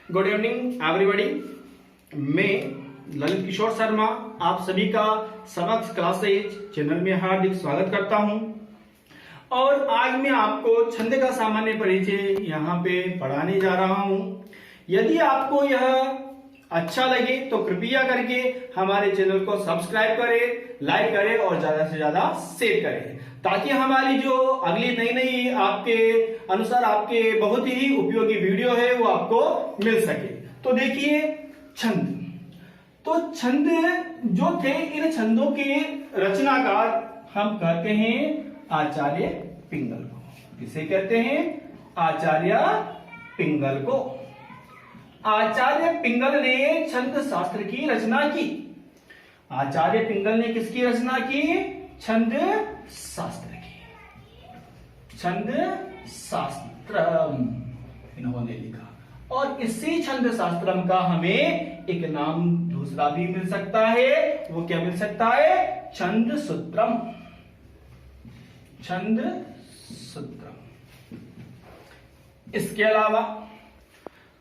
Good evening everybody. मैं ललित किशोर शर्मा आप सभी का समक्ष क्लासेज चैनल में हार्दिक स्वागत करता हूं और आज मैं आपको छंद का सामान्य परिचय यहाँ पे पढ़ाने जा रहा हूं। यदि आपको यह अच्छा लगे तो कृपया करके हमारे चैनल को सब्सक्राइब करें, लाइक करें और ज्यादा से ज्यादा शेयर करें ताकि हमारी जो अगली नई आपके अनुसार आपके बहुत ही उपयोगी वीडियो है वो आपको मिल सके। तो देखिए छंद, तो छंद जो थे इन छंदों के रचनाकार हम कहते हैं आचार्य पिंगल को। किसे कहते हैं? आचार्य पिंगल को। आचार्य पिंगल ने छंद शास्त्र की रचना की। आचार्य पिंगल ने किसकी रचना की? छंद शास्त्र की। छंद शास्त्र इन्होंने लिखा और इसी छंद शास्त्रम का हमें एक नाम दूसरा भी मिल सकता है। वो क्या मिल सकता है? छंद सूत्रम। छंद सूत्रम। इसके अलावा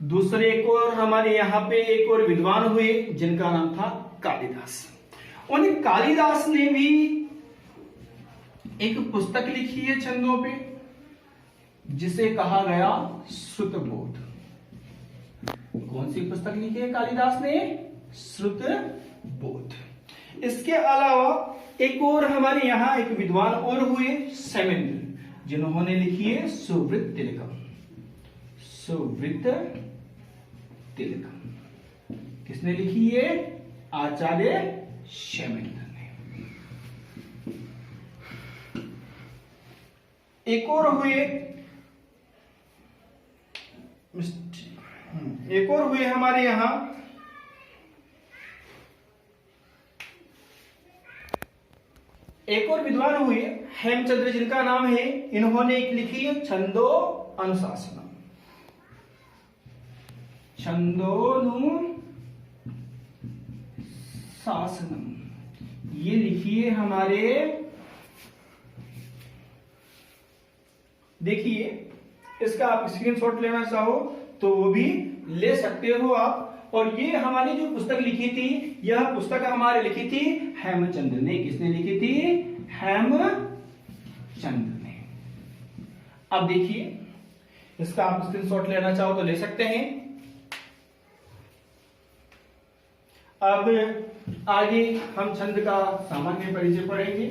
दूसरे एक और हमारे यहां पे एक और विद्वान हुए जिनका नाम था कालिदास। उन कालिदास ने भी एक पुस्तक लिखी है छंदों पे जिसे कहा गया श्रुतबोध। कौन सी पुस्तक लिखी है कालिदास ने? श्रुतबोध। इसके अलावा एक और हमारे यहां एक विद्वान और हुए शैलेंद्र, जिन्होंने लिखी है सुवृत तिलकम। सुवृत तिलकम किसने लिखी है? आचार्य शैलेंद्र ने। एक और हुए हमारे यहां एक और विद्वान हुए हेमचंद्र, जिनका नाम है, इन्होंने एक लिखी है छंदो अनुशासनम। छंदोनुशासनम ये लिखी है हमारे, देखिए इसका आप स्क्रीनशॉट लेना चाहो तो वो भी ले सकते हो आप। और ये हमारी जो पुस्तक लिखी थी, यह पुस्तक हमारे लिखी थी हेमचंद्र ने। किसने लिखी थी? हेमचंद्र ने। अब देखिए इसका आप स्क्रीनशॉट लेना चाहो तो ले सकते हैं। अब आगे हम छंद का सामान्य परिचय पढ़ेंगे।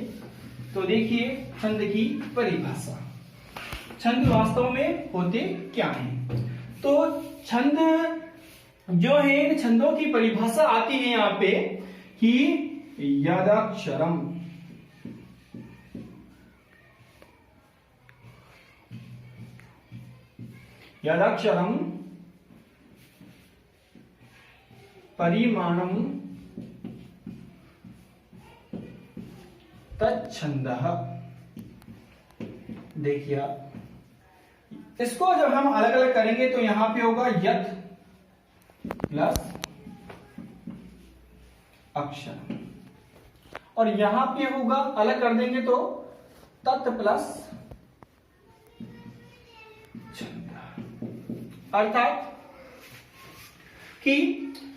तो देखिए छंद की परिभाषा। छंद वास्तव में होते क्या हैं? तो छंद जो है, इन छंदों की परिभाषा आती है यहां पे कि यदाक्षरम यदाक्षरम परिमाणम तच्छंदः। देखिए इसको जब हम अलग अलग करेंगे तो यहां पे होगा यत प्लस अक्षर और यहां पे होगा, अलग कर देंगे तो तत् प्लस छंद। अर्थात कि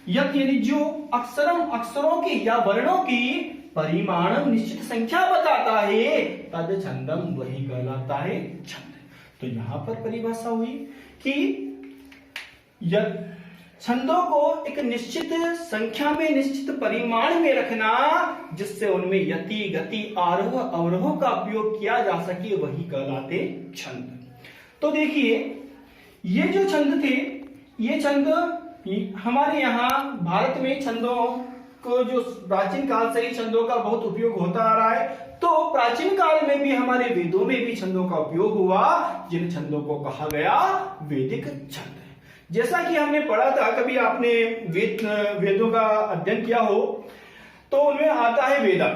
यत यानी जो अक्षरों की या वर्णों की परिमाण निश्चित संख्या बताता है, तद छंदम वही कहलाता है छंद। तो यहां पर परिभाषा हुई कि छंदों को एक निश्चित संख्या में, निश्चित परिमाण में रखना जिससे उनमें यति, गति, आरोह, अवरोह का उपयोग किया जा सके, वही कहलाते छंद। तो देखिए ये जो छंद थे, ये छंद हमारे यहाँ भारत में छंदों को जो प्राचीन काल से ही छंदों का बहुत उपयोग होता आ रहा है। तो प्राचीन काल में भी हमारे वेदों में भी छंदों का उपयोग हुआ, जिन छंदों को कहा गया वैदिक छंद। जैसा कि हमने पढ़ा था, कभी आपने वेदों का अध्ययन किया हो तो उनमें आता है वेदांग।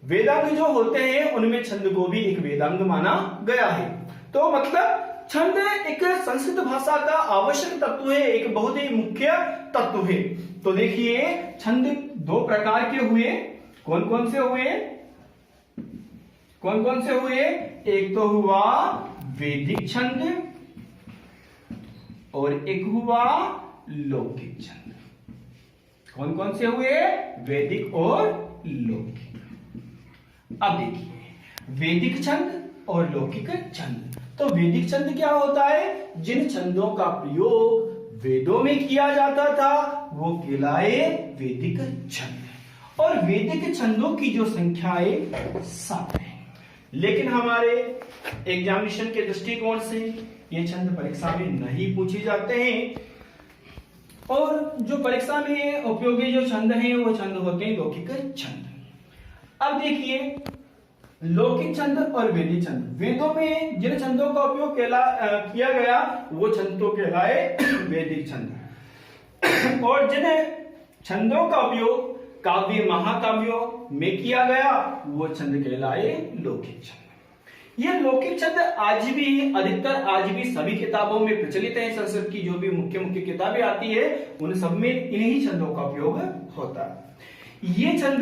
वेदांग जो होते हैं उनमें छंद को भी एक वेदांग माना गया है। तो मतलब छंद एक संस्कृत भाषा का आवश्यक तत्व है, एक बहुत ही मुख्य तत्व है। तो देखिए छंद दो प्रकार के हुए। कौन कौन से हुए? कौन कौन से हुए? एक तो हुआ वैदिक छंद और एक हुआ लौकिक छंद। कौन कौन से हुए? वैदिक और लौकिक। अब देखिए वैदिक छंद और लौकिक छंद। तो वैदिक छंद क्या होता है? जिन छंदों का प्रयोग वेदों में किया जाता था वो कहलाए वैदिक छंद। और वैदिक छंदों की जो संख्या है 7 है। लेकिन हमारे एग्जामिनेशन के दृष्टिकोण से ये छंद परीक्षा में नहीं पूछे जाते हैं, और जो परीक्षा में उपयोगी जो छंद हैं वो छंद होते हैं लौकिक छंद। अब देखिए लौकिक छंद और वैदिक छंद, वेदों में जिन छंदों का उपयोग किया गया वो छंद तो कहलाए वैदिक छंद, और जिन छंदों का उपयोग काव्य महाकाव्यों में किया गया वो छंद कहलाए लौकिक छंद। ये लौकिक छंद आज भी आज भी सभी किताबों में प्रचलित है। संस्कृत की जो भी मुख्य मुख्य किताबें आती है उन सब में इन्हीं छंदों का उपयोग होता है। ये छंद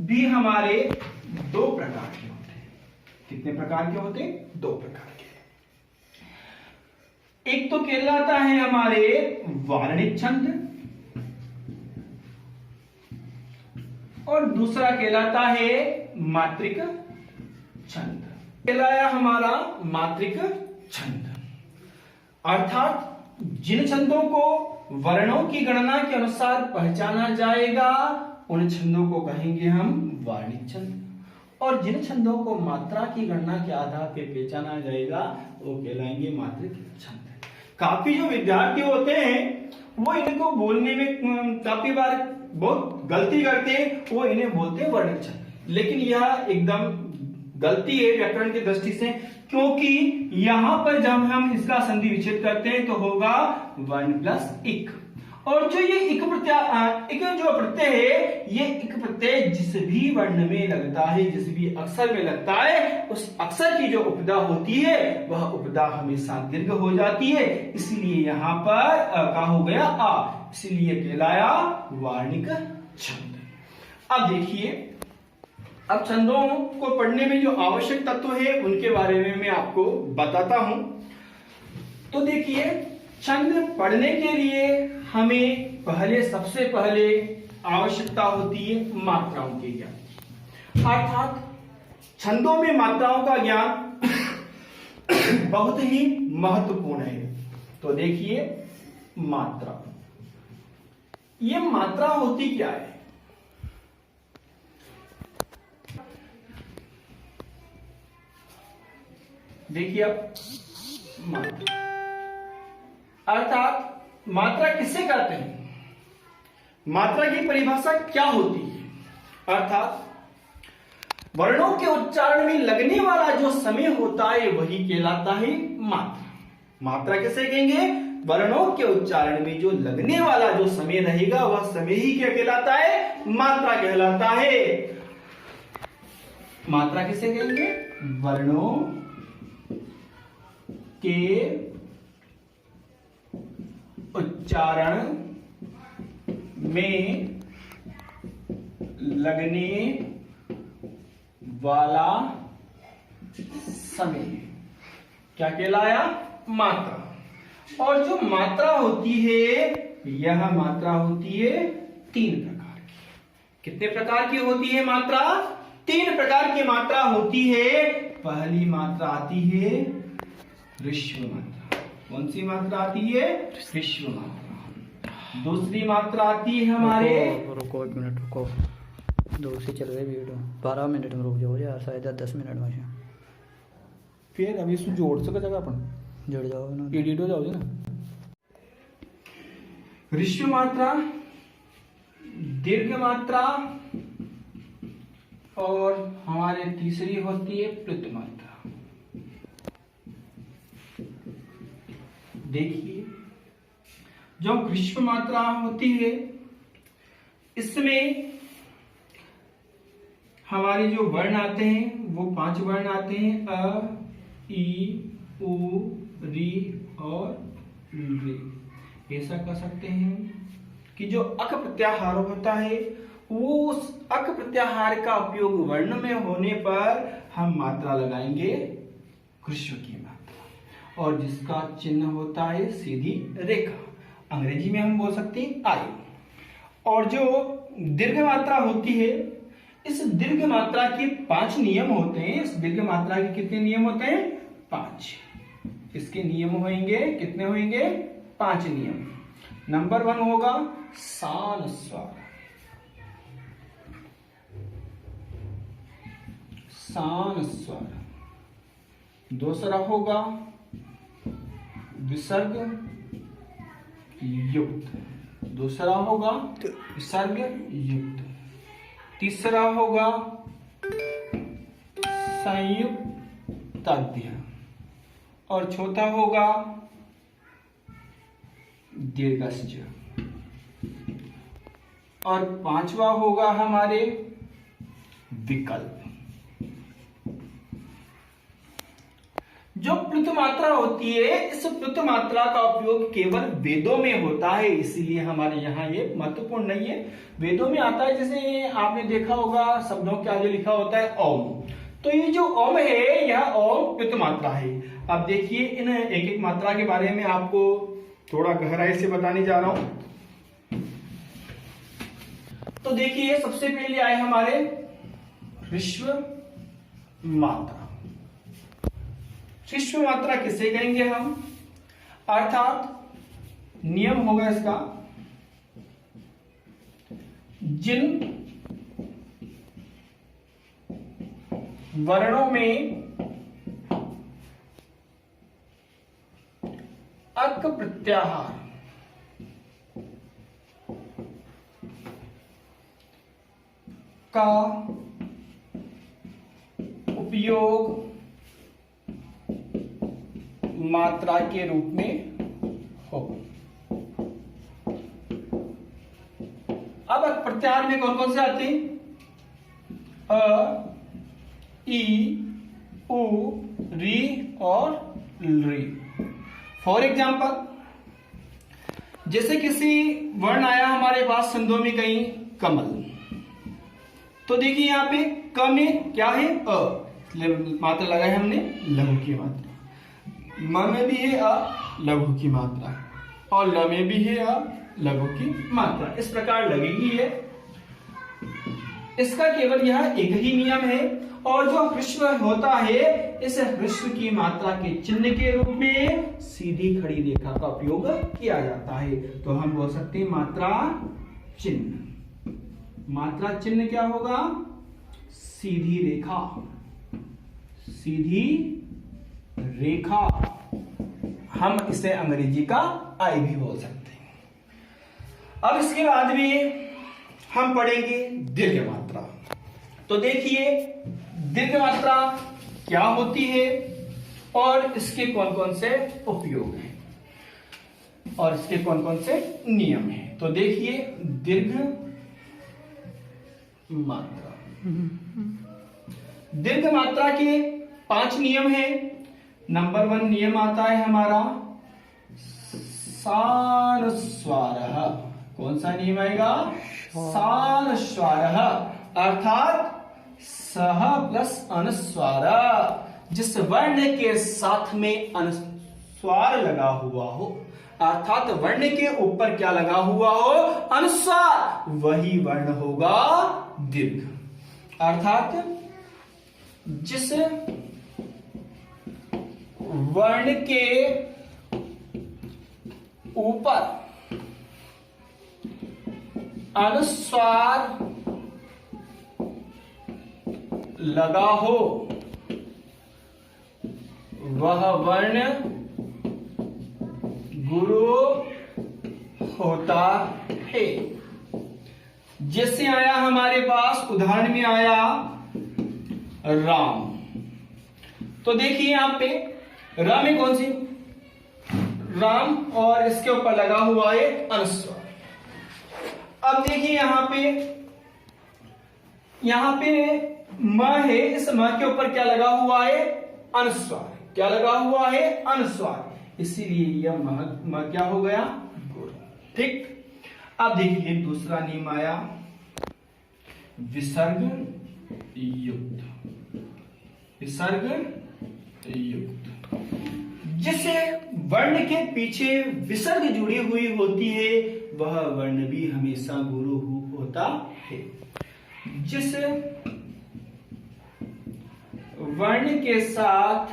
भी हमारे 2 प्रकार के होते हैं। कितने प्रकार के होते हैं? 2 प्रकार के। एक तो कहलाता है हमारे वार्णिक छंद और दूसरा कहलाता है मात्रिक छंद। कहलाया हमारा मात्रिक छंद, अर्थात जिन छंदों को वर्णों की गणना के अनुसार पहचाना जाएगा उन छंदों को कहेंगे हम वार्णिक छंद, और जिन छंदों को मात्रा की गणना के आधार पर पहचाना जाएगा वो कहलाएंगे मात्रिक छंद। काफी जो विद्यार्थी होते हैं वो इनको बोलने में काफी बार बहुत गलती करते हैं, वो इन्हें बोलते हैं वर्णिक छंद। लेकिन यह एकदम गलती है व्याकरण की दृष्टि से, क्योंकि यहां पर जब हम इसका संधि विच्छेद करते हैं तो होगा वर्ण प्लस इक, और जो ये इक जो प्रत्यय है ये इक प्रत्यय जिस भी वर्ण में लगता है, जिस भी अक्षर में लगता है उस अक्षर की जो उपदा होती है वह उपदा हमेशा दीर्घ हो जाती है, इसलिए यहां पर क्या हो गया आ, इसलिए कहलाया वार्णिक छंद। अब देखिए अब छंदों को पढ़ने में जो आवश्यक तत्व है उनके बारे में मैं आपको बताता हूं। तो देखिए छंद पढ़ने के लिए हमें सबसे पहले आवश्यकता होती है मात्राओं के ज्ञान की, अर्थात छंदों में मात्राओं का ज्ञान बहुत ही महत्वपूर्ण है। तो देखिए मात्रा, ये मात्रा होती क्या है? देखिए अब मात्रा अर्थात मात्रा किससे कहते हैं? मात्रा की परिभाषा क्या होती है? अर्थात वर्णों के उच्चारण में लगने वाला जो समय होता है वही कहलाता है मात्रा। मात्रा किसे कहेंगे? वर्णों के उच्चारण में जो लगने वाला जो समय रहेगा वह समय ही क्या कहलाता है? मात्रा कहलाता है। मात्रा किसे कहेंगे? वर्णों के उच्चारण में लगने वाला समय क्या कहलाया? मात्रा। और जो मात्रा होती है यह मात्रा होती है 3 प्रकार की। कितने प्रकार की होती है मात्रा? 3 प्रकार की मात्रा होती है। पहली मात्रा आती है ऋष्व मात्रा। कौन सी मात्रा आती है? ऋष्व मात्रा। दूसरी मात्रा आती है हमारे, रुको 1 मिनट रुको, दूसरी चल रही वीडियो 12 मिनट में रुक जाओ यार, शायद 10 मिनट में फिर अभी इसको जोड़ सकेगा अपन, जुड़ जाओ ना, एडिट हो जाओगे ना। ऋष्व मात्रा, दीर्घ मात्रा और हमारे तीसरी होती है प्लुत मात्रा। देखिए जो ऋष्व मात्रा होती है इसमें हमारे जो वर्ण आते हैं वो 5 वर्ण आते हैं, अ, ई, उ, री और रे। ऐसा कह सकते हैं कि जो अक प्रत्याहार होता है वो उस अक प्रत्याहार का उपयोग वर्ण में होने पर हम मात्रा लगाएंगे ऋष्व की मात्रा, और जिसका चिन्ह होता है सीधी रेखा, अंग्रेजी में हम बोल सकते हैं आई। और जो दीर्घ मात्रा होती है, इस दीर्घ मात्रा के 5 नियम होते हैं। इस दीर्घ मात्रा के कितने नियम होते हैं? 5। इसके नियम होंगे कितने? होंगे 5 नियम। नंबर 1 होगा सान स्वर, सान स्वर। दूसरा होगा विसर्ग युक्त, दूसरा होगा विसर्ग युक्त। तीसरा होगा संयुक्त तद्य, और चौथा होगा दीर्घज, और 5वां होगा हमारे विकल्प। जो प्लुत मात्रा होती है, इस प्लुत मात्रा का उपयोग केवल वेदों में होता है, इसीलिए हमारे यहाँ ये महत्वपूर्ण नहीं है। वेदों में आता है, जैसे आपने देखा होगा शब्दों के आगे लिखा होता है ओम, तो ये जो ओम है यह ओम प्लुत मात्रा है। अब देखिए इन एक एक मात्रा के बारे में आपको थोड़ा गहराई से बताने जा रहा हूं। तो देखिए सबसे पहले आए हमारे ह्रस्व मात्रा। ह्रस्व मात्रा किसे कहेंगे हम? अर्थात नियम होगा इसका, जिन वर्णों में अक प्रत्याहार का उपयोग मात्रा के रूप में हो। अब प्रत्याहार में कौन कौन से आते हैं? अ, ई, उ, री और री। फॉर एग्जाम्पल, जैसे किसी वर्ण आया हमारे पास संधों में कहीं कमल, तो देखिए यहां पे क में क्या है? अ, मात्रा लगाई हमने लघु की मात्रा। म में भी है अ, लघु की मात्रा, और ल में भी है अ, लघु की मात्रा। इस प्रकार लगेगी है। इसका केवल यह एक ही नियम है। और जो ह्रस्व होता है, इस ह्रस्व की मात्रा के चिन्ह के रूप में सीधी खड़ी रेखा का उपयोग किया जाता है। तो हम बोल सकते हैं मात्रा चिन्ह। मात्रा चिन्ह क्या होगा? सीधी रेखा, सीधी रेखा। हम इसे अंग्रेजी का आई भी बोल सकते हैं। अब इसके बाद में हम पढ़ेंगे दीर्घ मात्रा। तो देखिए दीर्घ मात्रा क्या होती है और इसके कौन कौन से उपयोग हैं और इसके कौन कौन से नियम हैं। तो देखिए दीर्घ मात्रा, दीर्घ मात्रा के 5 नियम हैं। नंबर 1 नियम आता है हमारा सानुस्वारः। कौन सा नियम आएगा? सानुस्वारः, अर्थात सह प्लस अनुस्वार। जिस वर्ण के साथ में अनुस्वार लगा हुआ हो, अर्थात वर्ण के ऊपर क्या लगा हुआ हो? अनुस्वार, वही वर्ण होगा दीर्घ। अर्थात जिस वर्ण के ऊपर अनुस्वार लगा हो वह वर्ण गुरु होता है। जैसे आया हमारे पास उदाहरण में आया राम, तो देखिए यहां पे राम में कौन सी? राम, और इसके ऊपर लगा हुआ है अनुस्वार। अब देखिए यहां पे म है, इस म के ऊपर क्या लगा हुआ है? अनुस्वार। क्या लगा हुआ है? अनुस्वार। इसीलिए यह म क्या हो गया? गुरु। ठीक। अब देखिए दूसरा नियम आया विसर्ग युक्त। विसर्ग युक्त, जिस वर्ण के पीछे विसर्ग जुड़ी हुई होती है वह वर्ण भी हमेशा गुरु होता है। जिस वर्ण के साथ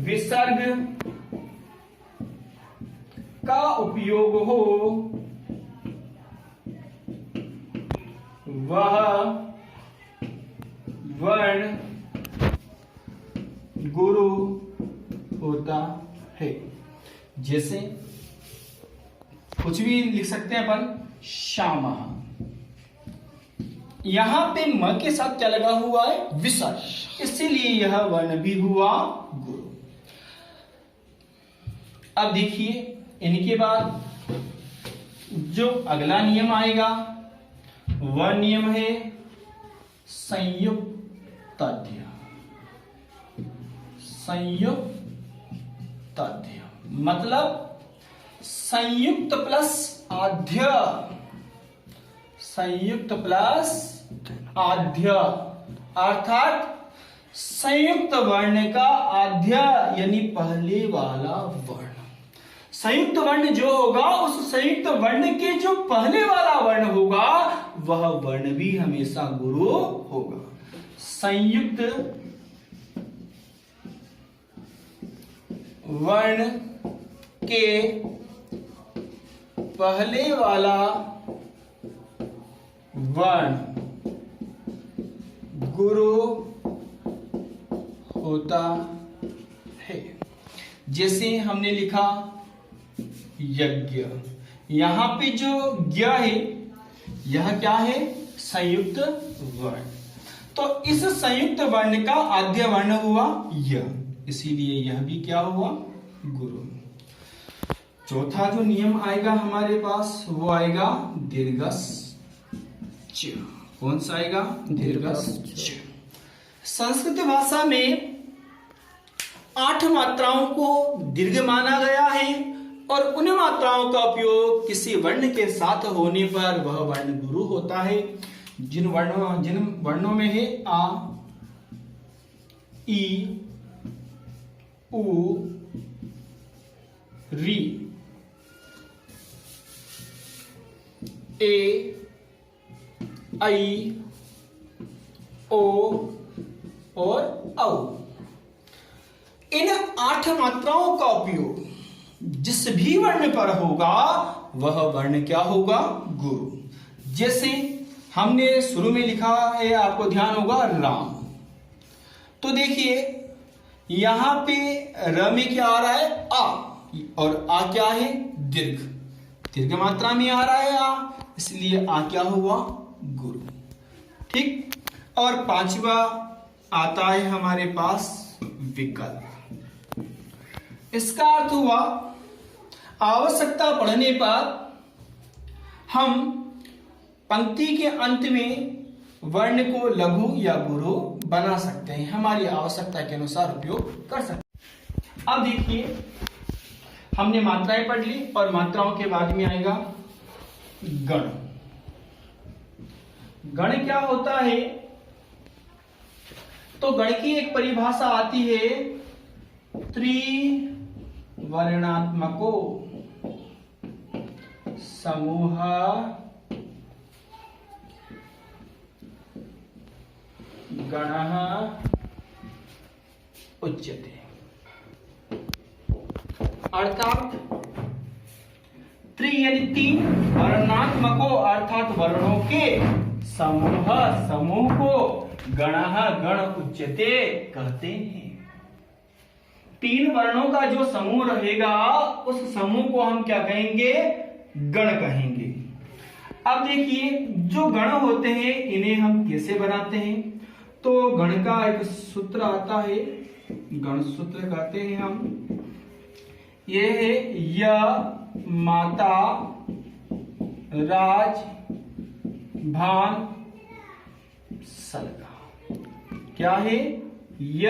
विसर्ग का उपयोग हो वह वर्ण गुरु होता है। जैसे कुछ भी लिख सकते हैं अपन, श्यामा। यहां पे म के साथ क्या लगा हुआ है? विसर्ग, इसीलिए यह वर्ण भी हुआ गुरु। अब देखिए इनके बाद जो अगला नियम आएगा वह नियम है संयुक्ताध्याय। संयुक्ताध्याय मतलब संयुक्त प्लस आध्य, संयुक्त प्लस आध्य अर्थात संयुक्त वर्ण का आध्य यानी पहले वाला वर्ण। संयुक्त वर्ण जो होगा उस संयुक्त वर्ण के जो पहले वाला वर्ण होगा वह वर्ण भी हमेशा गुरु होगा। संयुक्त वर्ण के पहले वाला वर्ण गुरु होता है। जैसे हमने लिखा यज्ञ, यहां पे जो ज्ञ है यह क्या है? संयुक्त वर्ण। तो इस संयुक्त वर्ण का आद्य वर्ण हुआ य, इसीलिए यह भी क्या हुआ? गुरु। चौथा जो नियम आएगा हमारे पास वो आएगा दीर्घस च। कौन सा आएगा? दीर्घस च। संस्कृत भाषा में 8 मात्राओं को दीर्घ माना गया है और उन मात्राओं का उपयोग किसी वर्ण के साथ होने पर वह वर्ण गुरु होता है। जिन वर्णों में है आ, ई, उ, री, ए, आई, ओ और औ। इन 8 मात्राओं का उपयोग जिस भी वर्ण पर होगा वह वर्ण क्या होगा? गुरु। जैसे हमने शुरू में लिखा है, आपको ध्यान होगा राम। तो देखिए यहां पे र में क्या आ रहा है? आ, और आ क्या है? दीर्घ, दीर्घ मात्रा में आ रहा है आ, इसलिए आ क्या हुआ? गुरु। ठीक। और 5वां आता है हमारे पास विकल्प। इसका अर्थ हुआ आवश्यकता पड़ने पर हम पंक्ति के अंत में वर्ण को लघु या गुरु बना सकते हैं, हमारी आवश्यकता के अनुसार उपयोग कर सकते हैं। अब देखिए हमने मात्राएं पढ़ ली और मात्राओं के बाद में आएगा गण। गण क्या होता है? तो गण की एक परिभाषा आती है त्रिवर्णात्मको समूह गणः उच्यते। अर्थात त्रि यानी 3, वर्णात्मको अर्थात वर्णों के समूह को गणः गण उच्यते कहते हैं। 3 वर्णों का जो समूह रहेगा उस समूह को हम क्या कहेंगे? गण कहेंगे। अब देखिए जो गण होते हैं इन्हें हम कैसे बनाते हैं? तो गण का एक सूत्र आता है, गण सूत्र कहते हैं हम। ये है य माता राज भान सलगा। क्या है? य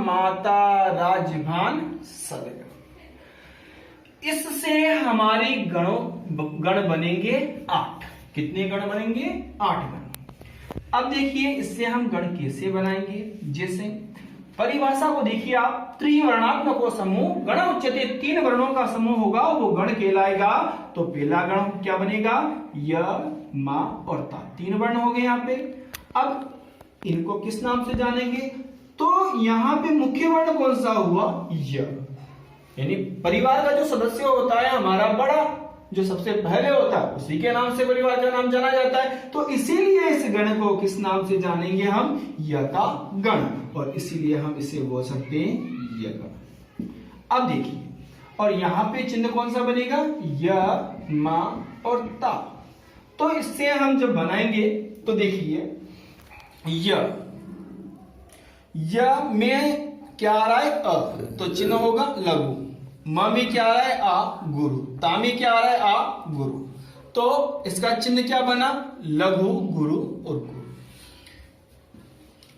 माता राज भान सलगा। इससे हमारे गण बनेंगे 8। कितने गण बनेंगे? 8 गण। अब देखिए इससे हम गण कैसे बनाएंगे? जैसे परिभाषा को देखिए आप, त्रिवर्णात्मक समूह गण उच्यते, 3 वर्णों का समूह होगा वो गण कहलाएगा। तो पहला गण क्या बनेगा, य म और ता, 3 वर्ण हो गए यहाँ पे। अब इनको किस नाम से जानेंगे, तो यहाँ पे मुख्य वर्ण कौन सा हुआ, य, यानी परिवार का जो सदस्य होता है हमारा बड़ा, जो सबसे पहले होता है उसी के नाम से परिवार का नाम जाना जाता है। तो इसीलिए इस गण को किस नाम से जानेंगे हम, य का गण, और इसीलिए हम इसे बोल सकते हैं य गण। अब देखिए, और यहाँ पे चिन्ह कौन सा बनेगा, य म और ता। तो इससे हम जब बनाएंगे तो देखिए, य में क्या आ रहा है, अ, तो चिन्ह होगा लघु। म में क्या आ रहा है, आ, गुरु। ता में क्या आ रहा है, आ, गुरु। तो इसका चिन्ह क्या बना, लघु, गुरु और गुरु।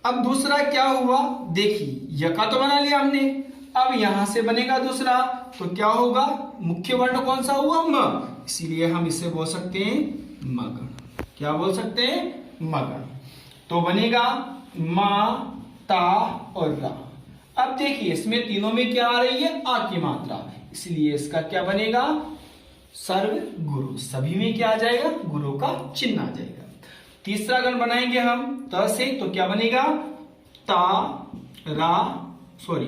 अब दूसरा क्या हुआ, देखिए य का तो बना लिया हमने, अब यहां से बनेगा दूसरा, तो क्या होगा, मुख्य वर्ण कौन सा हुआ, म, इसीलिए हम इसे बोल सकते हैं मगण। क्या बोल सकते हैं, मगण। तो बनेगा मा, ता और रा। अब देखिए इसमें तीनों में क्या आ रही है, आ की मात्रा, इसलिए इसका क्या बनेगा, सर्व गुरु। सभी में क्या आ जाएगा, गुरु का चिन्ह आ जाएगा। तीसरा गण बनाएंगे हम त से, तो क्या बनेगा, ता, रा, सॉरी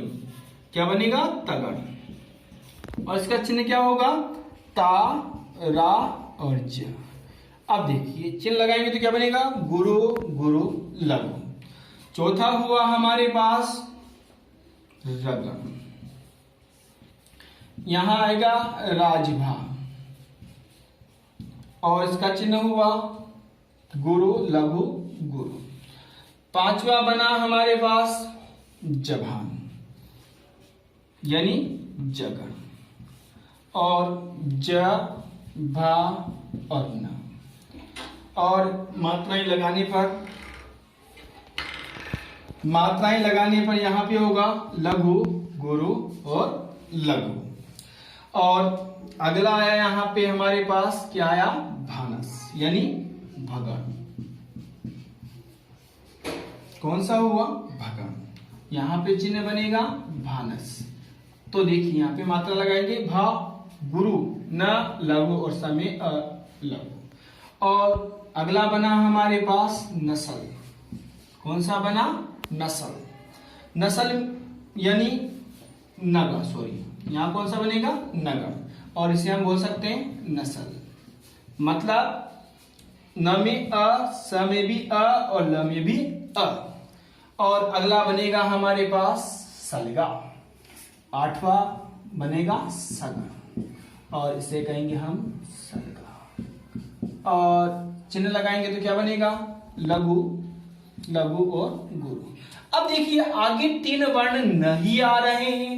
क्या बनेगा, तगण। और इसका चिन्ह क्या होगा, ता, रा और ज। अब देखिए चिन्ह लगाएंगे तो क्या बनेगा, गुरु, गुरु, लघु। चौथा हुआ हमारे पास रगण, यहां आएगा राजभा, और इसका चिन्ह हुआ गुरु, लघु, गुरु। पांचवा बना हमारे पास जभान, यानी जगण, और ज, भा और न। और मात्राएं लगाने पर यहां पे होगा लघु, गुरु और लघु। और अगला आया यहां पे हमारे पास क्या आया, भानस, यानी भगण। कौन सा हुआ, भगण। यहां पे चिन्ह बनेगा भानस। तो देखिए यहां पे मात्रा लगाएंगे, भा, गुरु, न, लघु और समय अ, लघु। और अगला बना हमारे पास नसल। कौन सा बना, नसल। नसल यानी नगर, सॉरी यहां कौन सा बनेगा, नगर, और इसे हम बोल सकते हैं नसल। मतलब न में अ, स में भी अ और ल में भी अ। और अगला बनेगा हमारे पास सलगा। आठवां बनेगा सगण, और इसे कहेंगे हम सलगा। और चिन्ह लगाएंगे तो क्या बनेगा, लघु, लघु और गुरु। अब देखिए आगे 3 वर्ण नहीं आ रहे हैं,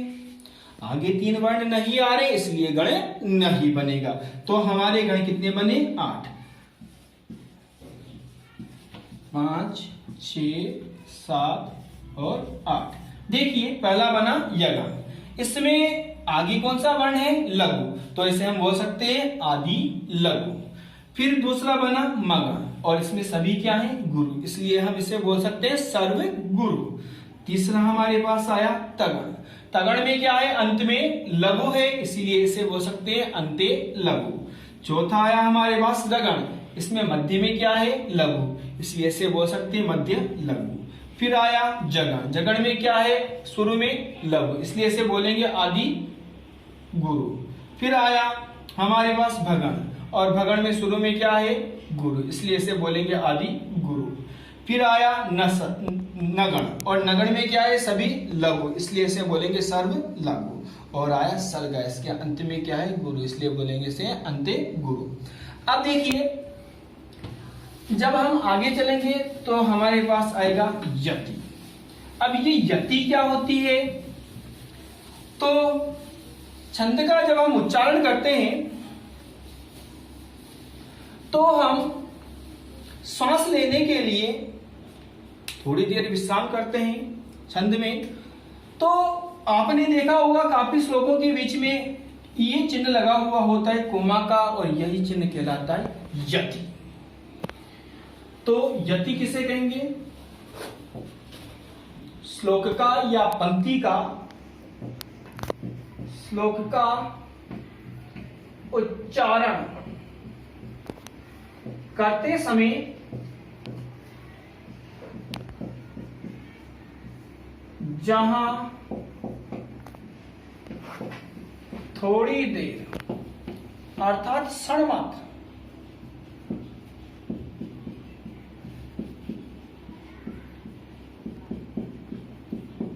आगे 3 वर्ण नहीं आ रहे, इसलिए गण नहीं बनेगा। तो हमारे गण कितने बने, 8, 5, 6, 7 और 8। देखिए पहला बना यगण, इसमें आगे कौन सा वर्ण है, लघु, तो इसे हम बोल सकते हैं आदि लघु। फिर दूसरा बना मगण, और इसमें सभी क्या है, गुरु, इसलिए हम इसे बोल सकते हैं सर्व गुरु। तीसरा हमारे पास आया तगण। तगण में क्या है, अंत में लघु है, इसीलिए इसे बोल सकते हैं अंते लघु। चौथा आया हमारे पास रगण, इसमें मध्य में क्या है, लघु, इसलिए इसे बोल सकते हैं मध्य लघु। फिर आया जगण, जगण में क्या है, शुरू में लघु, इसलिए इसे बोलेंगे आदि गुरु। फिर आया हमारे पास भगण, और भगण में शुरू में क्या है, गुरु, इसलिए इसे बोलेंगे आदि गुरु। फिर आया नगण, और नगण में क्या है, सभी लघु, इसलिए इसे बोलेंगे सर्व लघु। और आया सलगा, इसके अंत में क्या है, गुरु, इसलिए बोलेंगे इसे अंते गुरु। अब देखिए जब हम आगे चलेंगे तो हमारे पास आएगा यति। अब ये यति क्या होती है, तो छंद का जब हम उच्चारण करते हैं तो हम श्वास लेने के लिए थोड़ी देर विश्राम करते हैं छंद में। तो आपने देखा होगा काफी श्लोकों के बीच में ये चिन्ह लगा हुआ होता है कोमा का, और यही चिन्ह कहलाता है यति। तो यति किसे कहेंगे, श्लोक का या पंक्ति का, श्लोक का उच्चारण करते समय जहां थोड़ी देर अर्थात क्षण मात्र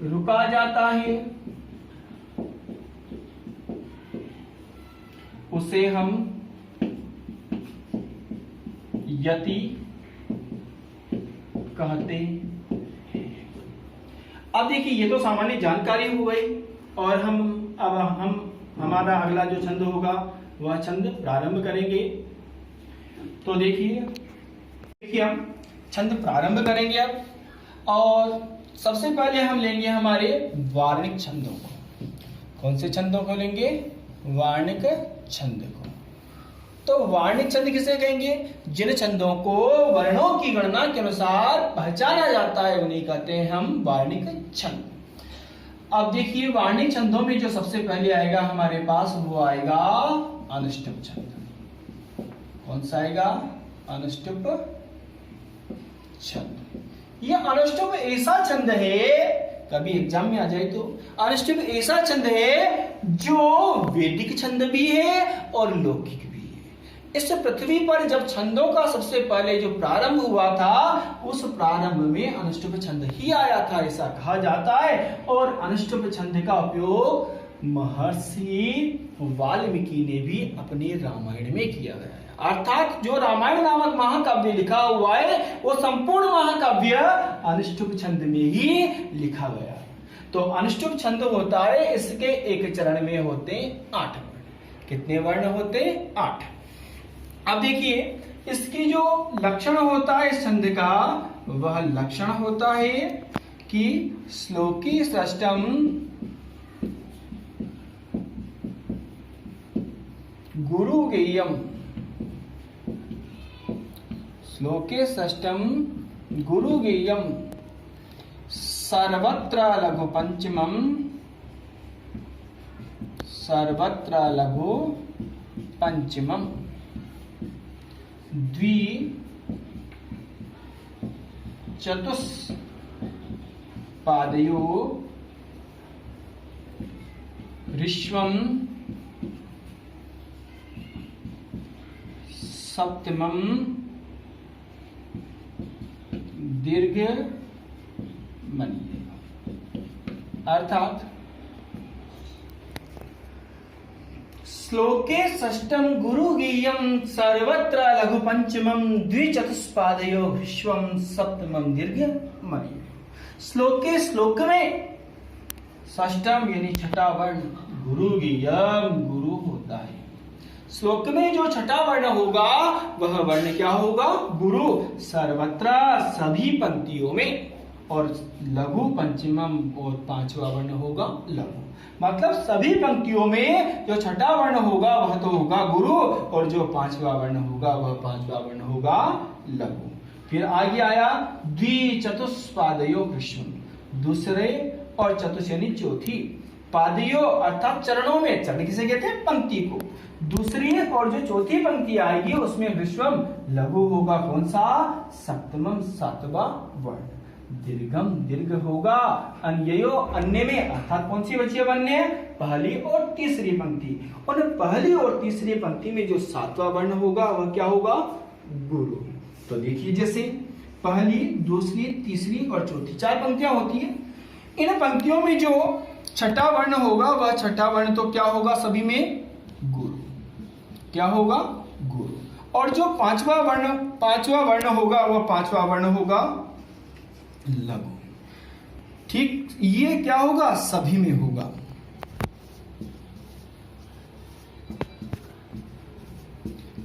रुका जाता है उसे हम यति कहते हैं। अब देखिए ये तो सामान्य जानकारी हो गई और हम हमारा अगला जो छंद होगा वह छंद प्रारंभ करेंगे। तो देखिए हम छंद प्रारंभ करेंगे अब, और सबसे पहले हम लेंगे हमारे वार्णिक छंदों को। कौन से छंदों को लेंगे? वार्णिक छंद को। तो वार्णिक छंद किसे कहेंगे? जिन छंदों को वर्णों की गणना के अनुसार पहचाना जाता है उन्हें कहते हैं हम वार्णिक छंद। अब देखिए वार्णिक छंदों में जो सबसे पहले आएगा हमारे पास वो आएगा अनुष्टुप छंद। कौन सा आएगा? अनुष्टुप छंद। यह अनुष्टुप ऐसा छंद है, कभी एग्जाम में आ जाए तो, अनुष्टुप ऐसा छंद है जो वैदिक छंद भी है और लौकिक भी है। इस पृथ्वी पर जब छंदों का सबसे पहले जो प्रारंभ हुआ था उस प्रारंभ में अनुष्टुप छंद ही आया था ऐसा कहा जाता है। और अनुष्टुप छंद का उपयोग महर्षि वाल्मीकि ने भी अपने रामायण में किया गया है। अर्थात जो रामायण नामक महाकाव्य लिखा हुआ है वो संपूर्ण महाकाव्य अनुष्टुप छंद में ही लिखा गया है। तो अनुष्टुप छंद होता है, इसके एक चरण में होते 8 वर्ण। कितने वर्ण होते? 8। अब देखिए इसकी जो लक्षण होता है इस छंद का, वह लक्षण होता है कि श्लोकी षष्ठम गुरु गेयम, श्लोके षष्ठम गुरु गेयम सर्वत्र लघु पंचमम, सर्वत्र लघु पंचमम द्वि चतुष्पादयो ऋष्वम सप्तमम दीर्घ मनीय। अर्थात श्लोके षष्ठम गुरु गेयम सर्वत्र लघु पंचमम द्विचतुष्पादयो विश्वम सप्तमम दीर्घ मनीय। श्लोक में षष्ठम यानी छठा वर्ण गुरु गेयम गुरु होता है। श्लोक में जो छठा वर्ण होगा वह वर्ण क्या होगा? गुरु। सर्वत्र सभी पंक्तियों में, और लघु पंचमम और 5वां वर्ण होगा लघु। मतलब सभी पंक्तियों में जो छठा वर्ण होगा वह तो होगा गुरु, और जो 5वां वर्ण होगा वह 5वां वर्ण होगा लघु। फिर आगे आया द्विचतुष्पादयो विष्णु, दूसरे और चतुष यानी चौथी, पादयो अर्थात चरणों में, चरण किसे कहते हैं? पंक्ति को। दूसरी और जो चौथी पंक्ति आएगी उसमें विश्वम लघु होगा। कौन सा? सप्तमम 7वां वर्ण। दीर्घम दीर्घ होगा। अन्ययो अन्य में, अर्थात कौन सी बची अन्य? पहली और तीसरी पंक्ति। और पहली और तीसरी पंक्ति में जो 7वां वर्ण होगा वह क्या होगा? गुरु। तो देखिए जैसे पहली, दूसरी, तीसरी और चौथी 4 पंक्तियां होती है। इन पंक्तियों में जो छठा वर्ण होगा वह छठा वर्ण तो क्या होगा? सभी में गुरु। क्या होगा? गुरु। और जो 5वां वर्ण होगा वह 5वां वर्ण होगा लघु। ठीक, ये क्या होगा? सभी में होगा।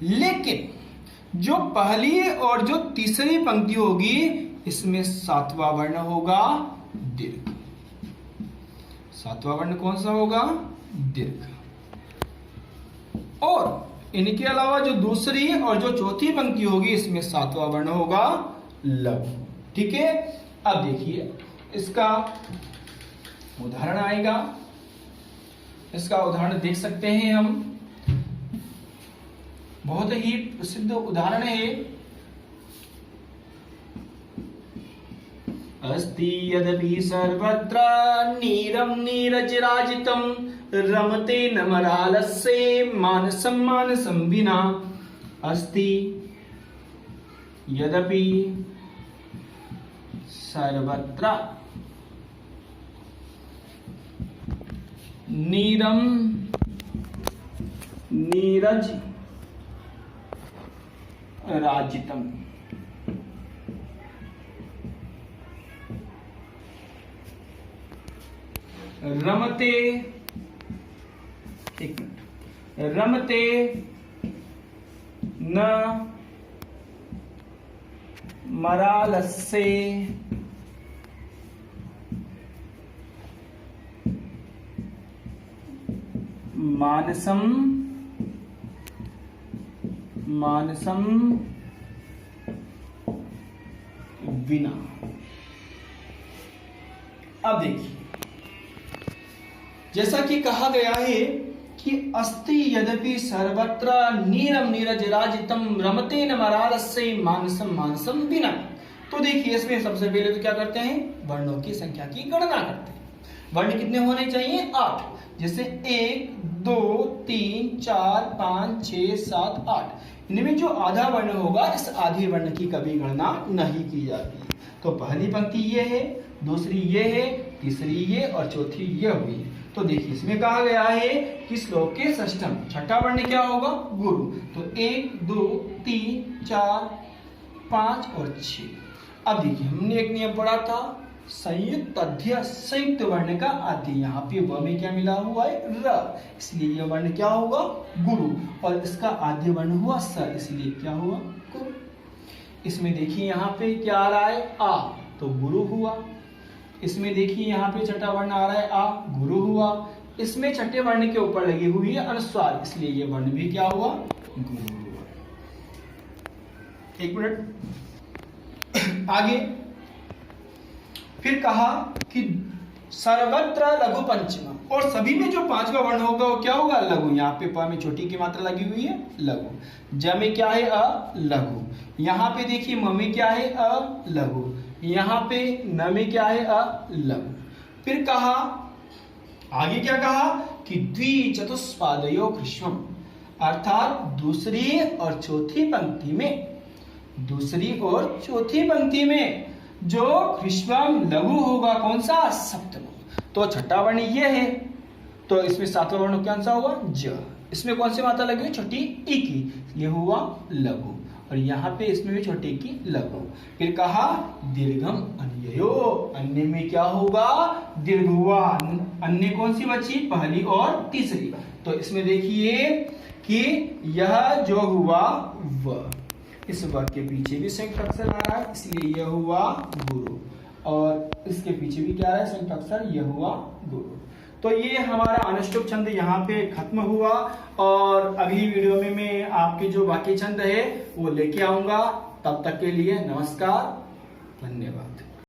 लेकिन जो पहली और जो तीसरी पंक्ति होगी इसमें 7वां वर्ण होगा दीर्घ। 7वां वर्ण कौन सा होगा? दीर्घ। और इनके अलावा जो दूसरी और जो चौथी पंक्ति होगी इसमें 7वां वर्ण होगा लघु। ठीक है। अब देखिए इसका उदाहरण आएगा। इसका उदाहरण देख सकते हैं हम, बहुत ही प्रसिद्ध उदाहरण है। अस्ति यद्यपि सर्वत्र नीरं नीरजराजितं रमते नमरालस्य मानसं मानसं विना। अस्ति यद्यपि सर्वत्र नीरं नीरज राजितम रमते, एक मिनट, रमते न मरालस्य मानसम मानसम विना। अब देखिए, जैसा कि कहा गया है कि अस्ति यद्यपि सर्वत्र नीरम नीरजराजितम रमते न मरालस्य मानसम मानसम विना। तो देखिए, इसमें सबसे पहले तो क्या करते हैं, वर्णों की संख्या की गणना करते हैं। वर्ण कितने होने चाहिए, 8। जैसे 1 2 3 4 5 6 7 8। इनमें जो आधा वर्ण होगा, इस आधे वर्ण की कभी गणना नहीं की जाती। तो पहली पंक्ति ये है, दूसरी ये है, तीसरी ये और चौथी ये हुई। तो देखिए, इसमें कहा गया है कि श्लोक के षष्ठम छठा वर्ण क्या होगा, गुरु। तो 1 2 3 4 5 और 6। अब देखिए, हमने एक नियम पढ़ा था, संयुक्त अध्याय संयुक्त वर्ण का आदि। यहाँ पे व में क्या मिला हुआ है, र, इसलिए यह वर्ण क्या होगा, गुरु। और इसका आद्य वर्ण हुआ स, इसलिए क्या हुआ, गुरु। इसमें देखिए यहाँ पे क्या आ रहा है, आ, तो गुरु हुआ। इसमें देखिए यहाँ पे छठा वर्ण आ रहा है आ, गुरु हुआ। इसमें छठे वर्ण के ऊपर लगी हुई है अनुस्वार, इसलिए ये वर्ण भी क्या हुआ, गुरु हुआ। एक मिनट आगे, फिर कहा कि सर्वत्र लघु पंचम, और सभी में जो पांचवा वर्ण होगा वो क्या होगा, लघु। यहाँ पे प में छोटी की मात्रा लगी हुई है, लघु। ज में क्या है, अ, लघु। यहाँ पे देखिए म में क्या है, अ, लघु। यहाँ पे न में क्या है, अ, लघु। फिर कहा, आगे क्या कहा कि द्विचतुष्पादयो ह्रस्वम्, अर्थात दूसरी और चौथी पंक्ति में, दूसरी और चौथी पंक्ति में जो ह्रस्वम् लघु होगा, कौन सा, सप्तमी। तो छठा वर्ण ये है, तो इसमें सातवां वर्ण कौन सा हुआ, ज। इसमें कौन सी मात्रा लगी हुई, छोटी ई की, ये हुआ लघु। और यहाँ पे इसमें भी छोटी की लघु। फिर कहा दीर्घम अन्ययो, अन्य में क्या होगा, दीर्घ हुआ। अन्य कौन सी बची, पहली और तीसरी। तो इसमें देखिए कि यह जो हुआ व, इस व के पीछे भी संयुक्त अक्षर आ रहा है, इसलिए यह हुआ गुरु। और इसके पीछे भी क्या है, संयुक्त अक्षर, यह हुआ गुरु। तो ये हमारा अनुष्टुप छंद यहाँ पे खत्म हुआ। और अगली वीडियो में मैं आपके जो बाकी छंद है वो लेके आऊंगा। तब तक के लिए नमस्कार, धन्यवाद।